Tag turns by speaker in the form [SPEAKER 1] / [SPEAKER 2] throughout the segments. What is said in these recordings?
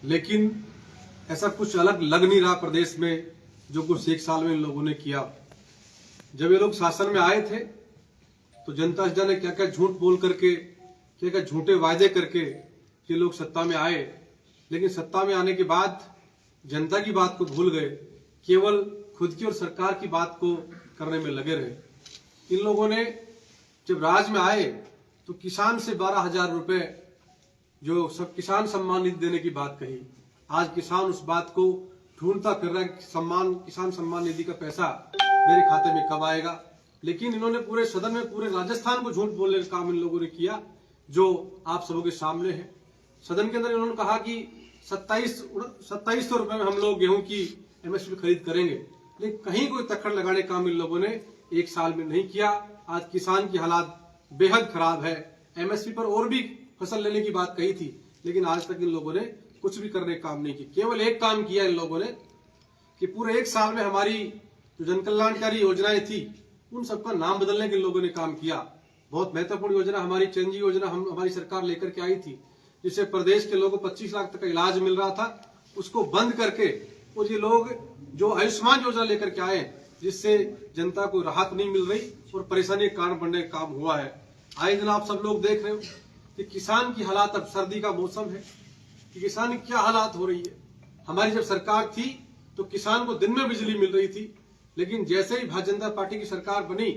[SPEAKER 1] लेकिन ऐसा कुछ अलग लग नहीं रहा प्रदेश में जो कुछ 1 साल में इन लोगों ने किया। जब ये लोग शासन में आए थे तो जनता से जाने क्या क्या झूठ बोल करके, क्या क्या झूठे वायदे करके ये लोग सत्ता में आए, लेकिन सत्ता में आने के बाद जनता की बात को भूल गए, केवल खुद की और सरकार की बात को करने में लगे रहे। इन लोगों ने जब राज में आए तो किसान से 12,000 रुपए जो सब किसान सम्मान निधि देने की बात कही। आज किसान उस बात को ढूंढता फिर रहा है कि किसान सम्मान निधि का पैसा मेरे खाते में कब आएगा। लेकिन इन्होंने पूरे सदन में पूरे राजस्थान को झूठ बोलने का काम इन लोगों ने किया, जो आप सबों के सामने है। सदन के अंदर इन्होंने कहा कि 2700 रुपए में हम लोग गेहूं की एमएसपी खरीद करेंगे, लेकिन कहीं कोई तक्कड़ लगाने काम इन लोगों ने 1 साल में नहीं किया। आज किसान की हालात बेहद खराब है। एमएसपी पर और भी फसल लेने की बात कही थी, लेकिन आज तक इन लोगों ने कुछ भी करने का काम नहीं किया। केवल एक काम किया इन लोगों ने कि पूरे 1 साल में हमारी जो जन कल्याणकारी योजनाएं थी उन सबका नाम बदलने के इन लोगों ने काम किया। बहुत महत्वपूर्ण योजना हमारी चेंजी योजना हमारी सरकार लेकर के आई थी, जिससे प्रदेश के लोगों को 25 लाख तक का इलाज मिल रहा था, उसको बंद करके और ये लोग जो आयुष्मान योजना लेकर के आए, जिससे जनता को राहत नहीं मिल रही और परेशानी के कारण बनने का काम हुआ है। आए दिन आप सब लोग देख रहे हो कि किसान की हालात, अब सर्दी का मौसम है कि किसान की क्या हालात हो रही है। हमारी जब सरकार थी तो किसान को दिन में बिजली मिल रही थी, लेकिन जैसे ही भारतीय जनता पार्टी की सरकार बनी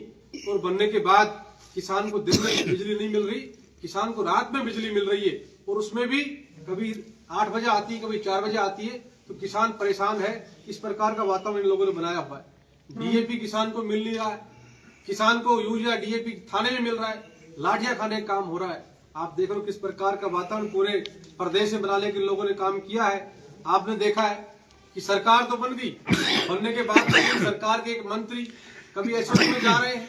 [SPEAKER 1] और बनने के बाद किसान को दिन में बिजली नहीं मिल रही, किसान को रात में बिजली मिल रही है, और उसमें भी कभी 8 बजे आती है, कभी 4 बजे आती है, तो किसान परेशान है। इस प्रकार का वातावरण इन लोगों ने बनाया हुआ है। डीएपी किसान को मिल नहीं रहा है, किसान को यूरिया डीएपी थाने में मिल रहा है, लाठियां खाने का काम हो रहा है। आप देख रहे हो किस प्रकार का वातावरण पूरे प्रदेश में बनाने के लोगों ने काम किया है। आपने देखा है कि सरकार तो बन गई, बनने के बाद सरकार के एक मंत्री कभी एसओटी में जा रहे हैं,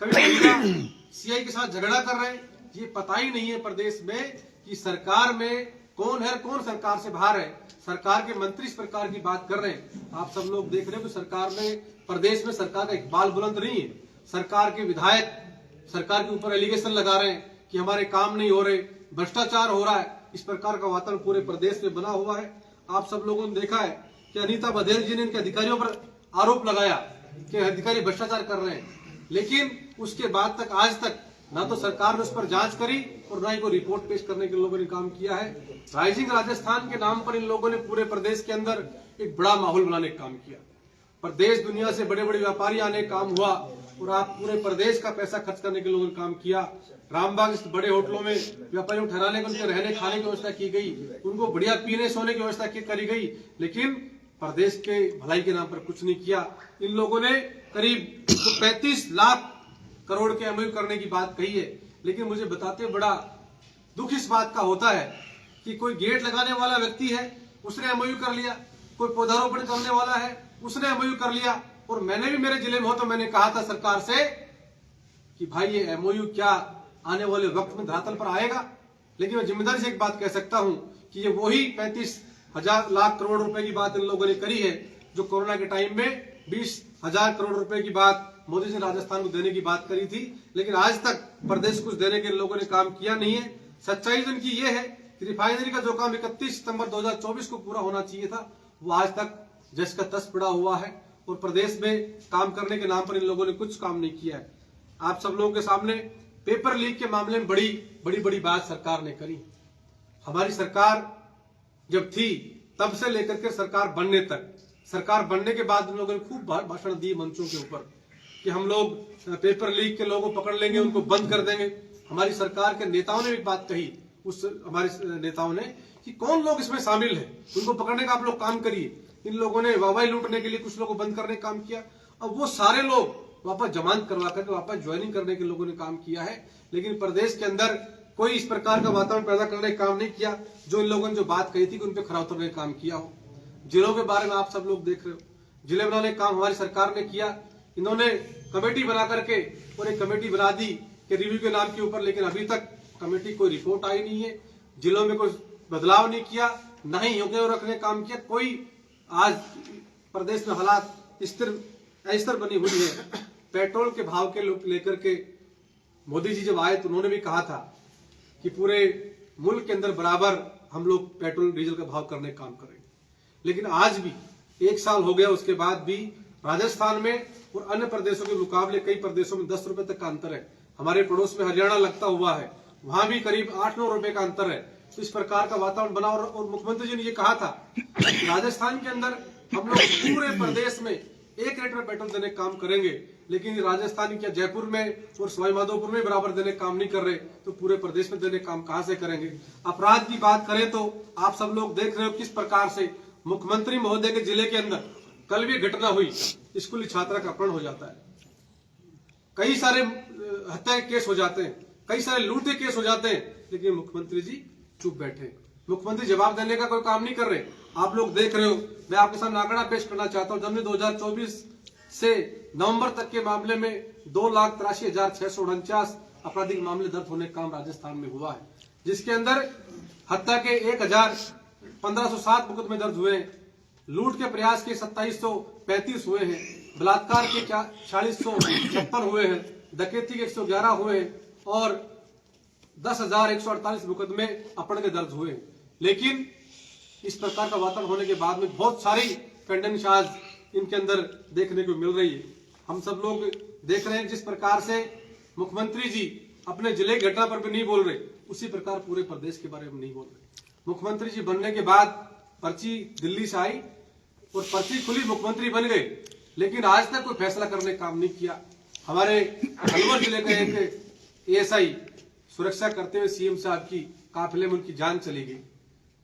[SPEAKER 1] कभी सीआई के साथ झगड़ा कर रहे हैं। ये पता ही नहीं है प्रदेश में कि सरकार में कौन है, कौन सरकार से बाहर है। सरकार के मंत्री इस प्रकार की बात कर रहे हैं। आप सब लोग देख रहे हो कि सरकार में, प्रदेश में सरकार का इकबाल बुलंद नहीं है। सरकार के विधायक सरकार के ऊपर एलिगेशन लगा रहे हैं कि हमारे काम नहीं हो रहे, भ्रष्टाचार हो रहा है। इस प्रकार का वातावरण पूरे प्रदेश में बना हुआ है। आप सब लोगों ने देखा है कि अनीता बघेल जी ने इनके अधिकारियों पर आरोप लगाया कि अधिकारी भ्रष्टाचार कर रहे हैं, लेकिन उसके बाद तक आज तक ना तो सरकार ने उस पर जांच करी और ना ही कोई रिपोर्ट पेश करने के लोगों ने काम किया है। राइजिंग राजस्थान के नाम पर इन लोगों ने पूरे प्रदेश के अंदर एक बड़ा माहौल बनाने का काम किया। प्रदेश दुनिया से बड़े बड़े व्यापारी आने का काम हुआ और आप पूरे प्रदेश का पैसा खर्च करने के लोगों ने काम किया। रामबाग इस बड़े होटलों में व्यापारियों को ठहराने को, उनके रहने खाने की व्यवस्था की गई, उनको बढ़िया पीने सोने की व्यवस्था करी गई, लेकिन प्रदेश के भलाई के नाम पर कुछ नहीं किया। इन लोगों ने करीब 35 लाख करोड़ के एमओयू करने की बात कही है, लेकिन मुझे बताते बड़ा दुख इस बात का होता है कि कोई गेट लगाने वाला व्यक्ति है, उसने एमओयू कर लिया, कोई पौधारोपण करने वाला है, उसने एमओयू कर लिया, और मैंने भी मेरे जिले में हो तो मैंने कहा था सरकार से कि भाई ये एमओयू क्या आने वाले वक्त में धरातल पर आएगा। लेकिन मैं जिम्मेदारी से एक बात कह सकता हूं कि ये वही 35,000 लाख करोड़ रुपए की बात इन लोगों ने करी है जो कोरोना के टाइम में 20,000 करोड़ रुपए की बात मोदी जी ने राजस्थान को देने की बात करी थी, लेकिन आज तक प्रदेश कुछ देने के लोगों ने काम किया नहीं है। सच्चाई इनकी ये है कि रिफाइनरी का जो काम 31 सितंबर 2024 को पूरा होना चाहिए था, वो आज तक जस का तस पड़ा हुआ है और प्रदेश में काम करने के नाम पर इन लोगों ने कुछ काम नहीं किया है। आप सब लोगों के सामने पेपर लीक के मामले में बड़ी बात सरकार ने करी। हमारी सरकार जब थी तब से लेकर के सरकार बनने तक, सरकार बनने के बाद इन लोगों ने खूब भाषण दिए मंचों के ऊपर कि हम लोग पेपर लीक के लोगों को पकड़ लेंगे, उनको बंद कर देंगे। हमारी सरकार के नेताओं ने भी बात कही, उस हमारे नेताओं ने, कि कौन लोग इसमें शामिल है, उनको पकड़ने का आप लोग काम करिए। इन लोगों ने वाहवाही लूटने के लिए कुछ लोगों को बंद करने का काम किया। अब वो सारे लोग वापस जमानत करवा करके वापस ज्वाइनिंग करने के लोगों ने काम किया है, लेकिन प्रदेश के अंदर कोई इस प्रकार का वातावरण पैदा करने का काम नहीं किया जो इन लोगों ने जो बात कही थी कि उन पर खरा उतरने का काम किया हो। जिलों के बारे में आप सब लोग देख रहे हो, जिले बनाने का काम हमारी सरकार ने किया। इन्होंने कमेटी बना करके और एक कमेटी बना दी कि रिव्यू के नाम के ऊपर, लेकिन अभी तक कमेटी कोई रिपोर्ट आई नहीं है। जिलों में कोई बदलाव नहीं किया, न ही योग्य रखने काम किया कोई। आज प्रदेश में हालात स्थिर बनी हुई है। पेट्रोल के भाव के लेकर के मोदी जी जब आए तो उन्होंने भी कहा था कि पूरे मुल्क के अंदर बराबर हम लोग पेट्रोल डीजल का भाव करने का काम करेंगे। लेकिन आज भी 1 साल हो गया, उसके बाद भी राजस्थान में और अन्य प्रदेशों के मुकाबले कई प्रदेशों में 10 रुपए तक का अंतर है। हमारे पड़ोस में हरियाणा लगता हुआ है, वहां भी करीब 8-9 रुपए का अंतर है। तो इस प्रकार का वातावरण बना और मुख्यमंत्री जी ने ये कहा था राजस्थान के अंदर हम लोग पूरे प्रदेश में 1 लीटर पेट्रोल देने का काम करेंगे, लेकिन राजस्थान क्या जयपुर में और सवाईमाधोपुर में बराबर देने का काम नहीं कर रहे, तो पूरे प्रदेश में देने का काम कहां से करेंगे। अपराध की बात करें तो आप सब लोग देख रहे हो किस प्रकार से मुख्यमंत्री महोदय के जिले के अंदर कल भी घटना हुई, स्कूली छात्रा का अपहरण हो जाता है, कई सारे हत्या के केस हो जाते हैं, कई सारे लूट के केस हो जाते हैं, लेकिन मुख्यमंत्री जी चुप बैठे। मुख्यमंत्री जवाब देने का कोई काम नहीं कर रहे। आप लोग देख रहे हो, मैं आपके सामने आंकड़ा पेश करना चाहता हूं। जनवरी 2024 से नवंबर तक के मामले में 2,83,649 आपराधिक मामले दर्ज होने का काम राजस्थान में हुआ है, जिसके अंदर हत्या के 1,1507 मुकदमे दर्ज हुए हैं, लूट के प्रयास के 2735 हुए हैं, बलात्कार के 4656 हुए हैं, डकैती के 111 हुए हैं और 10,148 मुकदमे अपहरण के दर्ज हुए। लेकिन इस प्रकार का वातावरण होने के बाद में बहुत सारी पेंडेंट आज इनके अंदर देखने को मिल रही है। हम सब लोग देख रहे हैं जिस प्रकार से मुख्यमंत्री जी अपने जिले की घटना पर भी नहीं बोल रहे, उसी प्रकार पूरे प्रदेश के बारे में नहीं बोल रहे। मुख्यमंत्री जी बनने के बाद पर्ची दिल्ली से आई और पर्ची खुली, मुख्यमंत्री बन गए, लेकिन आज तक कोई फैसला करने का काम नहीं किया। हमारे अलवर जिले का एक एएसआई सुरक्षा करते हुए सीएम साहब की काफिले में उनकी जान चली गई।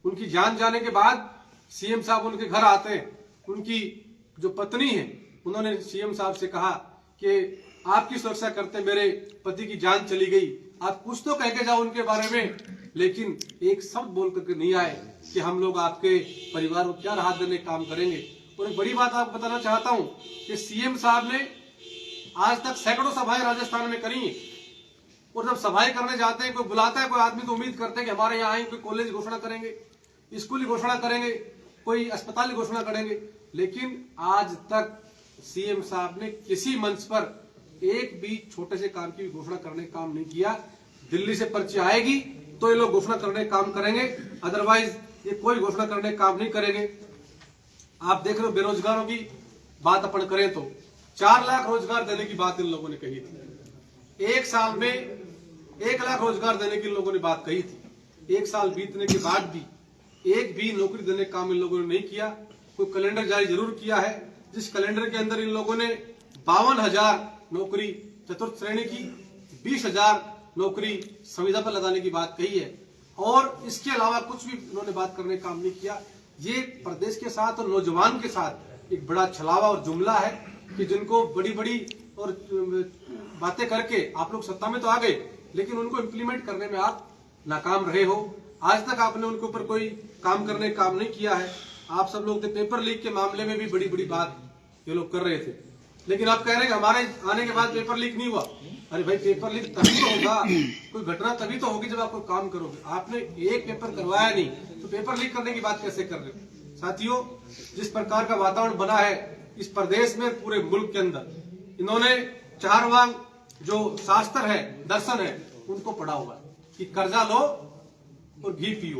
[SPEAKER 1] उनकी जान जाने के बाद सीएम साहब उनके घर आते हैं, उनकी जो पत्नी है उन्होंने सीएम साहब से कहा कि आपकी सुरक्षा करते मेरे पति की जान चली गई, आप कुछ तो कह के जाओ उनके बारे में। लेकिन एक शब्द बोल करके नहीं आए कि हम लोग आपके परिवार को क्या राहत देने का काम करेंगे। और एक बड़ी बात आपको बताना चाहता हूं कि सीएम साहब ने आज तक सैकड़ों सभाएं राजस्थान में करी, और जब सभाएं करने जाते हैं, कोई बुलाता है कोई आदमी, तो उम्मीद करते हैं कि हमारे यहाँ आएंगे, कोई कॉलेज घोषणा करेंगे, स्कूल की घोषणा करेंगे, कोई अस्पताल की घोषणा करेंगे। लेकिन आज तक सीएम साहब ने किसी मंच पर एक भी छोटे से काम की घोषणा करने का काम नहीं किया। दिल्ली से पर्ची आएगी तो ये लोग घोषणा करने का काम करेंगे, अदरवाइज ये कोई घोषणा करने का काम नहीं करेंगे। आप देख रहे हो बेरोजगारों की बात अपन करें तो 4 लाख रोजगार देने की बात इन लोगों ने कही थी। 1 साल में 1 लाख रोजगार देने की इन लोगों ने बात कही थी। 1 साल बीतने के बाद भी एक भी नौकरी देने का काम इन लोगों ने नहीं किया। कोई कैलेंडर जारी जरूर किया है, जिस कैलेंडर के अंदर इन लोगों ने 52,000 नौकरी चतुर्थ श्रेणी की, 20,000 नौकरी संविदा पर लगाने की बात कही है, और इसके अलावा कुछ भी उन्होंने बात करने का काम नहीं किया। ये प्रदेश के साथ और नौजवान के साथ एक बड़ा छलावा और जुमला है कि जिनको बड़ी बड़ी और बातें करके आप लोग सत्ता में तो आ गए, लेकिन उनको इम्प्लीमेंट करने में आप नाकाम रहे हो। आज तक आपने उनके ऊपर कोई काम करने का काम नहीं किया है। आप सब लोग पेपर लीक के मामले में भी बड़ी बड़ी बात ये लोग कर रहे थे, लेकिन आप कह रहे हैं कि हमारे आने के बाद पेपर लीक नहीं हुआ। अरे भाई, पेपर लीक तभी तो होगा, कोई घटना तभी तो होगी जब आप कोई काम करोगे। आपने एक पेपर करवाया नहीं तो पेपर लीक करने की बात कैसे कर रहे हो। साथियों, जिस प्रकार का वातावरण बना है इस प्रदेश में, पूरे मुल्क के अंदर, इन्होंने 4 वांग जो शास्त्र है, दर्शन है, उनको पढ़ा हुआ है कि कर्जा लो और घी पियो।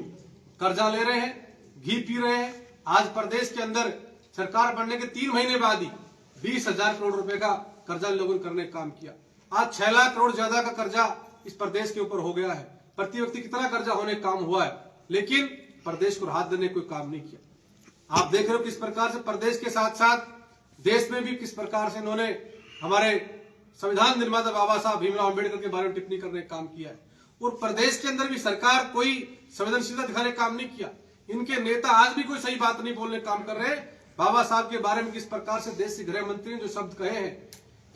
[SPEAKER 1] कर्जा ले रहे हैं, घी पी रहे हैं। आज प्रदेश के अंदर सरकार बनने के 3 महीने बाद ही 20,000 करोड़ रुपए का कर्जा लोगों ने करने का काम किया। आज 6 लाख करोड़ ज्यादा का कर्जा इस प्रदेश के ऊपर हो गया है। प्रति व्यक्ति कितना कर्जा होने का काम हुआ है, लेकिन प्रदेश को राहत देने कोई काम नहीं किया। आप देख रहे हो किस प्रकार से प्रदेश के साथ साथ देश में भी किस प्रकार से इन्होंने हमारे संविधान निर्माता बाबा साहब भीमराव अम्बेडकर के बारे में टिप्पणी करने का काम किया है। और प्रदेश के अंदर भी सरकार कोई संवेदनशीलता दिखाने का काम नहीं किया। इनके नेता आज भी कोई सही बात नहीं बोलने का काम कर रहे। बाबा साहब के बारे में किस प्रकार से देश के गृह मंत्री ने जो शब्द कहे हैं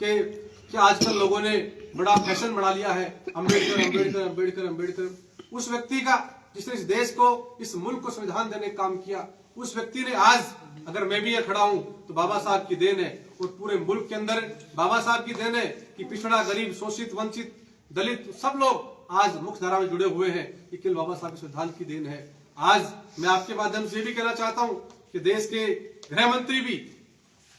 [SPEAKER 1] कि आजकल लोगों ने बड़ा फैशन बना लिया है, अम्बेडकर अम्बेडकर अम्बेडकर अम्बेडकर। उस व्यक्ति का जिसने इस देश को, इस मुल्क को संविधान देने का काम किया, उस व्यक्ति ने आज, अगर मैं भी यहाँ खड़ा हूं तो बाबा साहब की देन है। और पूरे मुल्क के अंदर बाबा साहब की देन है कि पिछड़ा, गरीब, शोषित, वंचित, दलित सब लोग आज मुख्य धारा में जुड़े हुए हैं। ये केवल बाबा साहब के संविधान की देन है। आज मैं आपके माध्यम से भी कहना चाहता हूं कि देश के गृह मंत्री भी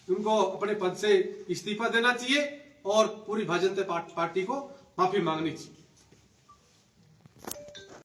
[SPEAKER 1] उनको अपने पद से इस्तीफा देना चाहिए और पूरी भारतीय जनता पार्टी को माफी मांगनी चाहिए।